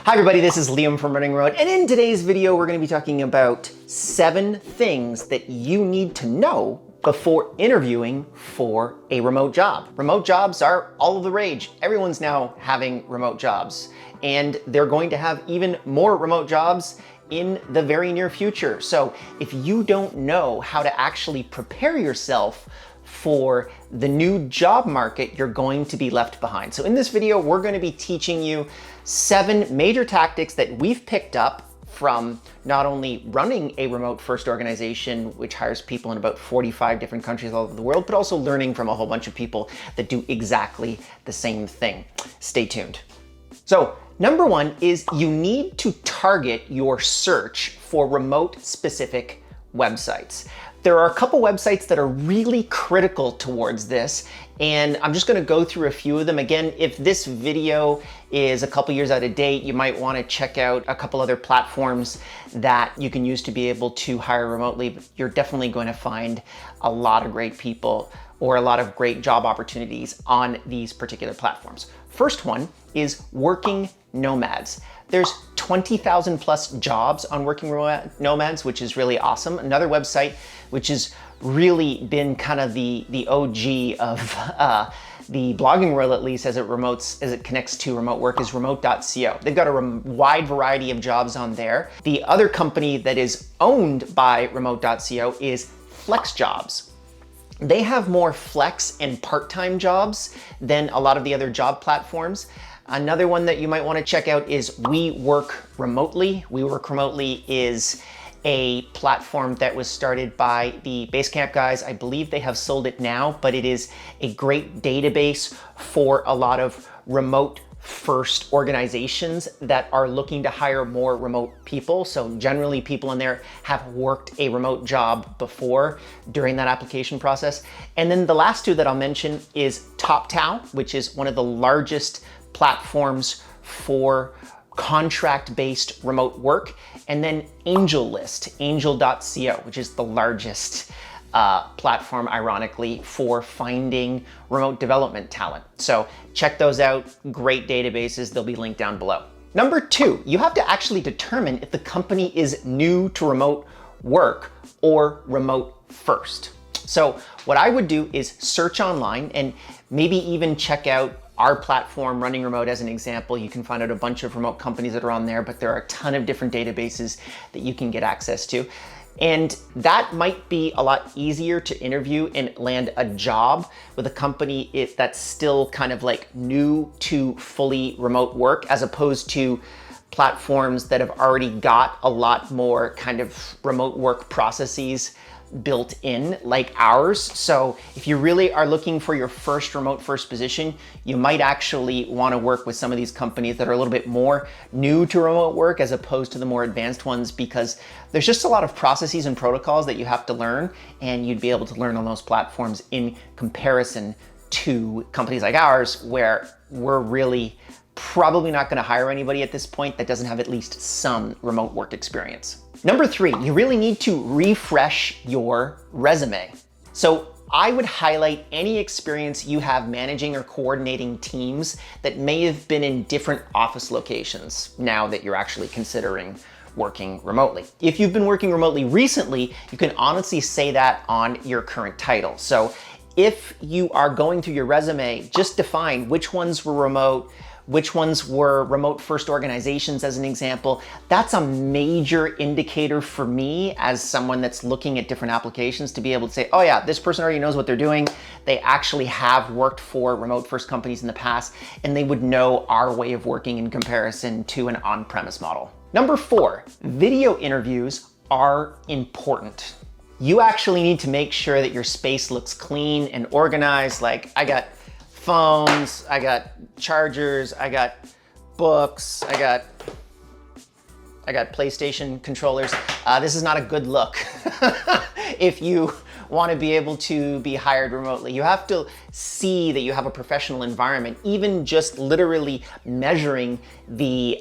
Hi everybody, this is Liam from Running Remote, and in today's video we're going to be talking about 7 things that you need to know before interviewing for a remote job. Remote jobs are all of the rage. Everyone's now having remote jobs, and they're going to have even more remote jobs in the very near future. So if you don't know how to actually prepare yourself for the new job market, you're going to be left behind. So in this video, we're going to be teaching you 7 major tactics that we've picked up from not only running a remote first organization, which hires people in about 45 different countries all over the world, but also learning from a whole bunch of people that do exactly the same thing. Stay tuned. So number 1 is you need to target your search for remote specific websites. There are a couple websites that are really critical towards this, and I'm just gonna go through a few of them. Again, if this video is a couple years out of date, you might wanna check out a couple other platforms that you can use to be able to hire remotely, but you're definitely going to find a lot of great people or a lot of great job opportunities on these particular platforms. First one is Working Nomads. There's 20,000 plus jobs on Working Nomads, which is really awesome. Another website, which has really been kind of the OG of the blogging world, at least as it connects to remote work, is remote.co. They've got a wide variety of jobs on there. The other company that is owned by remote.co is FlexJobs. They have more flex and part-time jobs than a lot of the other job platforms. Another one that you might want to check out is We Work Remotely. We Work Remotely is a platform that was started by the Basecamp guys. I believe they have sold it now, but it is a great database for a lot of remote first organizations that are looking to hire more remote people. So generally people in there have worked a remote job before during that application process. And then the last 2 that I'll mention is TopTal, which is one of the largest platforms for contract-based remote work, and then AngelList, angel.co, which is the largest platform, ironically, for finding remote development talent. So check those out, great databases, they'll be linked down below. Number 2, you have to actually determine if the company is new to remote work or remote first. So what I would do is search online and maybe even check out our platform, Running Remote, as an example. You can find out a bunch of remote companies that are on there, but there are a ton of different databases that you can get access to. And that might be a lot easier to interview and land a job with a company that's still kind of like new to fully remote work, as opposed to platforms that have already got a lot more kind of remote work processes built in, like ours. So if you really are looking for your first remote first position, you might actually want to work with some of these companies that are a little bit more new to remote work as opposed to the more advanced ones, because there's just a lot of processes and protocols that you have to learn, and you'd be able to learn on those platforms in comparison to companies like ours, where we're really probably not going to hire anybody at this point that doesn't have at least some remote work experience. Number 3, you really need to refresh your resume. So I would highlight any experience you have managing or coordinating teams that may have been in different office locations now that you're actually considering working remotely. If you've been working remotely recently, you can honestly say that on your current title. So if you are going through your resume, just define which ones were remote, which ones were remote first organizations, as an example. That's a major indicator for me as someone that's looking at different applications, to be able to say, oh yeah, this person already knows what they're doing. They actually have worked for remote first companies in the past, and they would know our way of working in comparison to an on-premise model. Number 4, video interviews are important. You actually need to make sure that your space looks clean and organized. Like, I got phones, I got chargers, I got books, I got PlayStation controllers. This is not a good look if you want to be able to be hired remotely. You have to see that you have a professional environment. Even just literally measuring the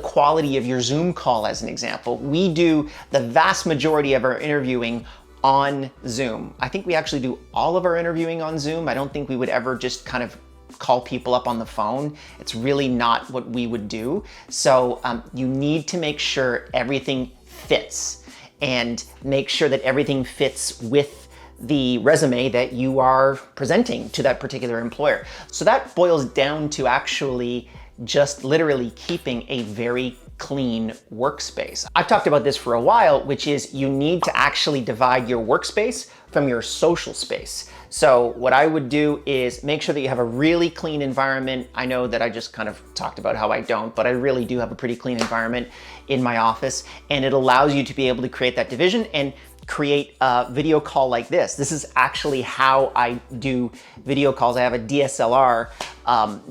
quality of your Zoom call, as an example. We do the vast majority of our interviewing on Zoom. I think we actually do all of our interviewing on Zoom. I don't think we would ever just kind of call people up on the phone. It's really not what we would do. So you need to make sure everything fits and make sure that everything fits with the resume that you are presenting to that particular employer. So that boils down to actually just literally keeping a very clean workspace. I've talked about this for a while, which is you need to actually divide your workspace from your social space. So what I would do is make sure that you have a really clean environment. I know that I just kind of talked about how I don't, but I really do have a pretty clean environment in my office, and it allows you to be able to create that division and create a video call like this. This is actually how I do video calls. I have a DSLR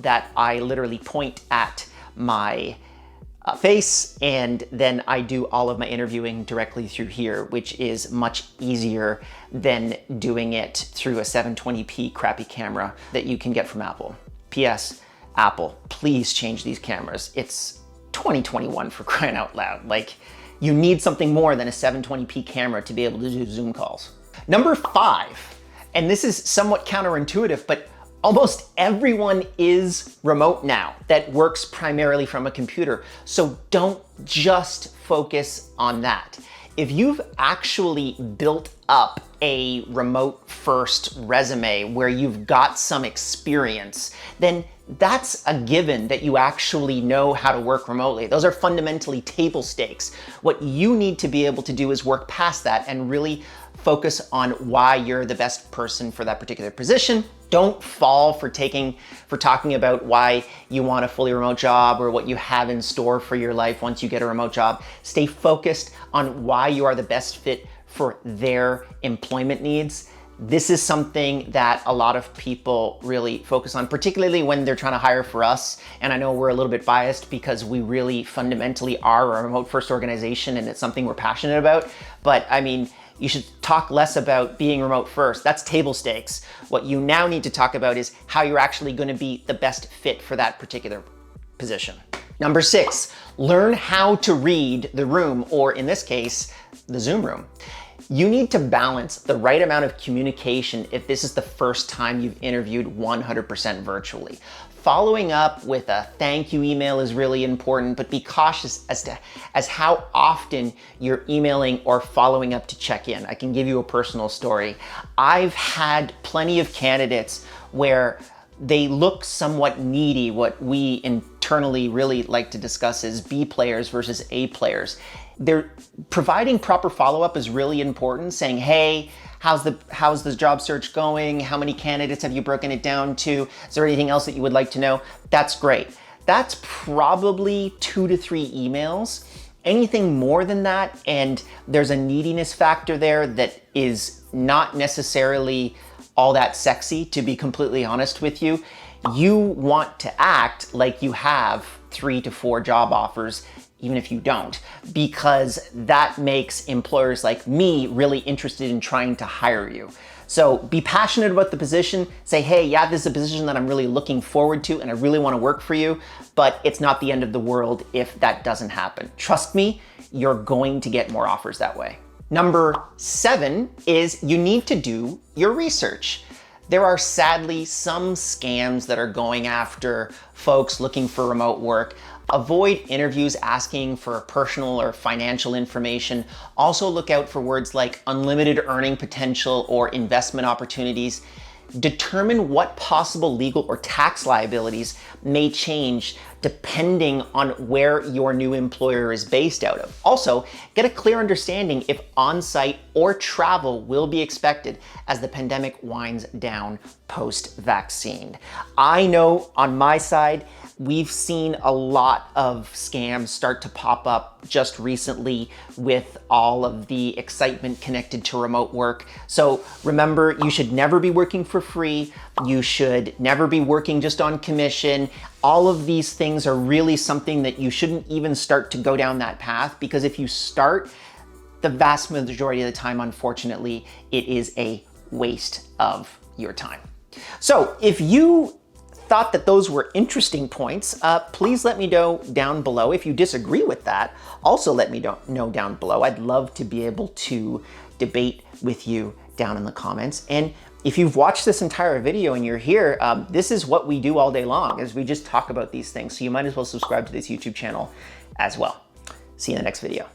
that I literally point at my face, and then I do all of my interviewing directly through here, which is much easier than doing it through a 720p crappy camera that you can get from Apple. P.S. Apple, please change these cameras. It's 2021 for crying out loud. Like, you need something more than a 720p camera to be able to do Zoom calls. Number 5, and this is somewhat counterintuitive, but almost everyone is remote now that works primarily from a computer. So don't just focus on that. If you've actually built up a remote first resume where you've got some experience, then that's a given that you actually know how to work remotely. Those are fundamentally table stakes. What you need to be able to do is work past that and really focus on why you're the best person for that particular position. Don't fall for talking about why you want a fully remote job or what you have in store for your life once you get a remote job. Stay focused on why you are the best fit for their employment needs. This is something that a lot of people really focus on, particularly when they're trying to hire for us. And I know we're a little bit biased because we really fundamentally are a remote first organization and it's something we're passionate about. But I mean, you should talk less about being remote first. That's table stakes. What you now need to talk about is how you're actually going to be the best fit for that particular position. Number 6, learn how to read the room, or in this case, the Zoom room. You need to balance the right amount of communication if this is the first time you've interviewed 100% virtually. Following up with a thank you email is really important, but be cautious as how often you're emailing or following up to check in. I can give you a personal story. I've had plenty of candidates where they look somewhat needy. What we internally really like to discuss is B players versus A players. They're providing proper follow-up is really important, saying, hey, how's the job search going? How many candidates have you broken it down to? Is there anything else that you would like to know? That's great. That's probably 2 to 3 emails. Anything more than that, and there's a neediness factor there that is not necessarily all that sexy, to be completely honest with you. You want to act like you have 3 to 4 job offers, even if you don't, because that makes employers like me really interested in trying to hire you. So be passionate about the position. Say, hey, yeah, this is a position that I'm really looking forward to and I really want to work for you, but it's not the end of the world if that doesn't happen. Trust me, you're going to get more offers that way. Number 7 is you need to do your research. There are sadly some scams that are going after folks looking for remote work. Avoid interviews asking for personal or financial information. Also look out for words like unlimited earning potential or investment opportunities. Determine what possible legal or tax liabilities may change depending on where your new employer is based out of. Also, get a clear understanding if on-site or travel will be expected as the pandemic winds down post-vaccine. I know on my side, we've seen a lot of scams start to pop up just recently with all of the excitement connected to remote work. So remember, you should never be working for free. You should never be working just on commission. All of these things are really something that you shouldn't even start to go down that path, because if you start, the vast majority of the time, unfortunately, it is a waste of your time. So if you thought that those were interesting points, please let me know down below. If you disagree with that, also let me know down below. I'd love to be able to debate with you down in the comments. And If you've watched this entire video and you're here, this is what we do all day long, is we just talk about these things. So you might as well subscribe to this YouTube channel as well. See you in the next video.